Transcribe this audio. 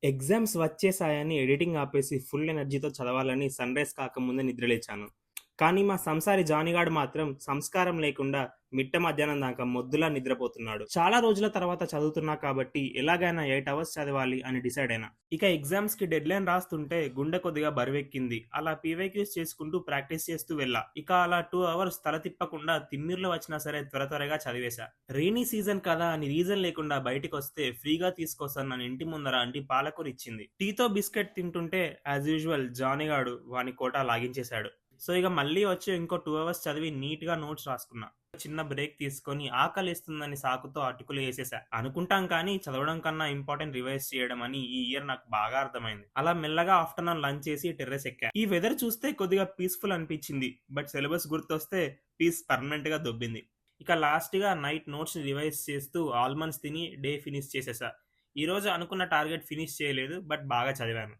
Exams వచ్చేసాయని editing ఆపేసి full ఎనర్జీతో చదవాలని సన్‌రైజ్ కాకముందే నిద్రలేచాను. కానీ మా సంసారి జానీగాడు మాత్రం సంస్కారం లేకుండా మిట్ట మధ్యాహ్నం దాకా మొద్దులా నిద్రపోతున్నాడు. చాలా రోజుల తర్వాత చదువుతున్నా కాబట్టి ఎలాగైనా 8 అవర్స్ చదవాలి అని డిసైడ్ అయినా. ఇక ఎగ్జామ్స్‌కి డెడ్‌లైన్ రాస్తుంటే గుండె కొద్దిగా బరువెక్కింది. అలా పీవైక్యూస్ చేసుకుంటూ ప్రాక్టీస్ చేస్తూ వెళ్ళా. ఇక అలా 2 అవర్స్ తల తిప్పకుండా తిమ్మిర్లు వచ్చినా సరే త్వరగా చదివేశా. రెయినీ సీజన్ కదా అని రీజన్ లేకుండా బయటికొస్తే ఫ్రీగా తీసుకో సన్ అని ఇంటి ముందర ఆంటీ పాలకూర ఇచ్చింది. టీతో బిస్కెట్ తింటుంటే యాజ్ యూజువల్ జానీ గాడు వాని కోటా లాగించేశాడు. సో ఇక మళ్ళీ వచ్చి ఇంకో 2 అవర్స్ చదివి నీట్‌గా నోట్స్ రాసుకున్నా. చిన్న బ్రేక్ తీసుకొని ఆకలేస్తుందని సాకుతో అటుకులు ఏసేశా. అనుకుంటాం కానీ చదవడం కన్నా ఇంపార్టెంట్ రివైజ్ చేయడం అని ఈ ఇయర్ నాకు బాగా అర్థమైంది. అలా మెల్లగా ఆఫ్టర్‌నూన్ లంచ్ చేసి టెర్రస్ ఎక్కా. ఈ వెదర్ చూస్తే కొద్దిగా పీస్‌ఫుల్ అనిపించింది. బట్ సిలబస్ గుర్తొస్తే పీస్ పర్మనెంట్‌గా దొబ్బింది. ఇక లాస్ట్‌గా నైట్ నోట్స్‌ని రివైజ్ చేస్తూ ఆల్మండ్స్ తిని డే ఫినిష్ చేసేశా. ఈరోజు అనుకున్న టార్గెట్ ఫినిష్ చేయలేదు. బట్ బాగా చదివాను.